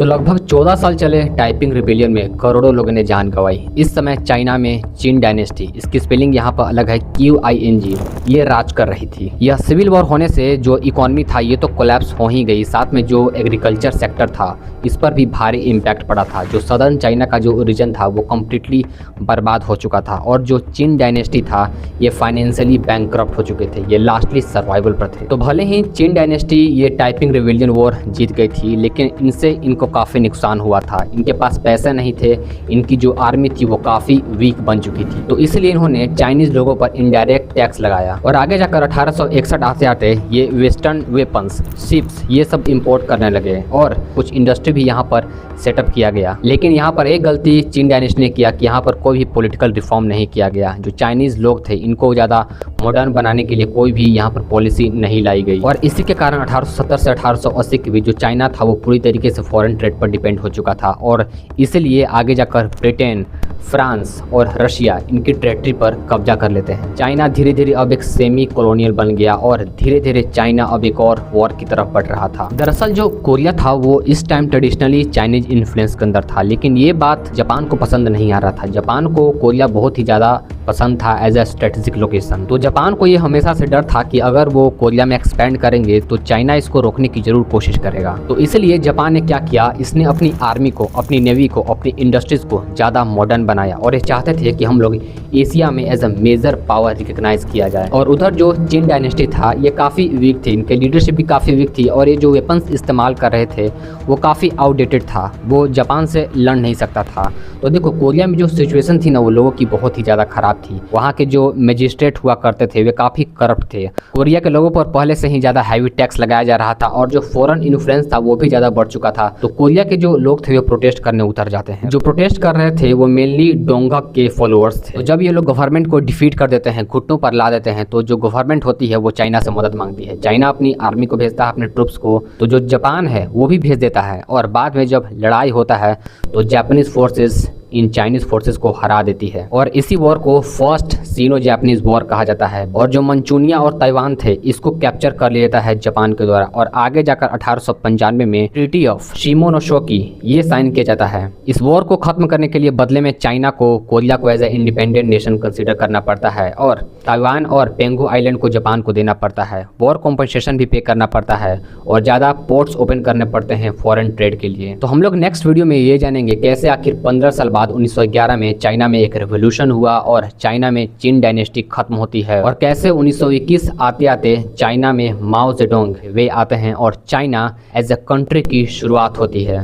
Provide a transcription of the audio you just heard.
तो लगभग 14 साल चले टाइपिंग रिबेलियन में करोड़ों लोगों ने जान गंवाई। इस समय चाइना में चिन डायनेस्टी, इसकी स्पेलिंग यहाँ पर अलग है QING, ये राज कर रही थी। यह सिविल वॉर होने से जो इकोनॉमी था ये तो कोलैप्स हो ही गई, साथ में जो एग्रीकल्चर सेक्टर था इस पर भी भारी इम्पैक्ट पड़ा था। जो सदर्न चाइना का जो रीजन था वो कम्प्लीटली बर्बाद हो चुका था और जो चिन डायनेस्टी था ये फाइनेंशियली बैंकक्रप्ट हो चुके थे, ये लास्टली सर्वाइवल पर थे। तो भले ही चिन डायनेस्टी ये टाइपिंग रिबेलियन वॉर जीत गई थी, लेकिन इनसे इनको काफ़ी नुकसान हुआ था। इनके पास पैसे नहीं थे, इनकी जो आर्मी थी वो काफ़ी वीक बन चुकी थी, तो इसलिए इन्होंने चाइनीज़ लोगों पर इनडायरेक्ट टैक्स लगाया और आगे जाकर 1861 आते आते ये वेस्टर्न वेपन्स, शिप्स ये सब इंपोर्ट करने लगे और कुछ इंडस्ट्री भी यहाँ पर सेटअप किया गया। लेकिन यहाँ पर एक गलती चिन डायनेस्टी ने किया कि यहाँ पर कोई भी पॉलिटिकल रिफॉर्म नहीं किया गया। जो चाइनीज़ लोग थे इनको ज़्यादा मॉडर्न बनाने के लिए कोई भी यहाँ पर पॉलिसी नहीं लाई गई और इसी के कारण 1870 से 1880 के बीच जो चाइना था वो पूरी तरीके से फॉरेन ट्रेड पर डिपेंड हो चुका था और इसलिए आगे जाकर ब्रिटेन, फ्रांस और रशिया इनकी टेरिटरी पर कब्जा कर लेते हैं। चाइना धीरे धीरे अब एक सेमी कॉलोनियल बन गया और धीरे धीरे चाइना अब एक और वॉर की तरफ बढ़ रहा था। दरअसल जो कोरिया था वो इस टाइम ट्रेडिशनली चाइनीज इन्फ्लुएंस के अंदर था, लेकिन ये बात जापान को पसंद नहीं आ रहा था। जापान को कोरिया बहुत ही ज़्यादा पसंद था एज ए स्ट्रेटेजिक लोकेशन। तो जापान को ये हमेशा से डर था कि अगर वो कोरिया में एक्सपेंड करेंगे तो चाइना इसको रोकने की जरूर कोशिश करेगा। तो इसलिए जापान ने क्या किया, इसने अपनी आर्मी को, अपनी नेवी को, अपनी इंडस्ट्रीज को ज़्यादा मॉडर्न बनाया और ये चाहते थे कि हम लोग एशिया में as a major power recognise किया जाए। और उधर जो चिन डायनेस्टी था ये काफ़ी वीक थी, इनके लीडरशिप भी काफ़ी वीक थी और ये जो वेपन्स इस्तेमाल कर रहे थे वो काफ़ी आउटडेटेड था, वो जापान से लड़ नहीं सकता था। तो देखो कोरिया में जो सिचुएशन थी ना वो लोगों की बहुत ही ज़्यादा ख़राब थी। वहाँ के जो मजिस्ट्रेट हुआ करते थे वे काफ़ी करप्ट थे। कोरिया के लोगों पर पहले से ही ज़्यादा हैवी टैक्स लगाया जा रहा था और जो फॉरेन इन्फ्लुएंस था वो भी ज़्यादा बढ़ चुका था। तो कोरिया के जो लोग थे वो प्रोटेस्ट करने उतर जाते हैं। जो प्रोटेस्ट कर रहे थे वो मेनली डोंगक के फॉलोअर्स थे। तो जब ये लोग गवर्नमेंट को डिफीट कर देते हैं, घुटनों पर ला देते हैं, तो जो गवर्नमेंट होती है वो चाइना से मदद मांगती है। चाइना अपनी आर्मी को भेजता है, अपने ट्रूप्स को, तो जो जापान है वो भी भेज देता है और बाद में जब लड़ाई होता है तो Japanese forces in Chinese forces को हरा देती है और इसी वॉर को फर्स्ट सीनो जापानीज वॉर कहा जाता है। और जो मंचूनिया और ताइवान थे इसको कैप्चर कर लिया जाता है जापान के द्वारा और आगे जाकर 1895 में ट्रीटी ऑफ शिमोनोशोकी ये साइन किया जाता है। इस वॉर को खत्म करने के लिए बदले में चाइना को कोरिया को as a independent nation consider करना पड़ता है और ताइवान और पेंगू आइलैंड को जापान को देना पड़ता है। वॉर कॉम्पनसेशन भी पे करना पड़ता है और ज़्यादा पोर्ट्स ओपन करने पड़ते हैं फॉरेन ट्रेड के लिए। तो हम लोग नेक्स्ट वीडियो में ये जानेंगे कैसे आखिर 15 साल बाद 1911 में चाइना में एक रेवोल्यूशन हुआ और चाइना में चिन डायनेस्टी खत्म होती है और कैसे 1921 आते आते चाइना में माओ जेडोंग वे आते हैं और चाइना एज ए कंट्री की शुरुआत होती है।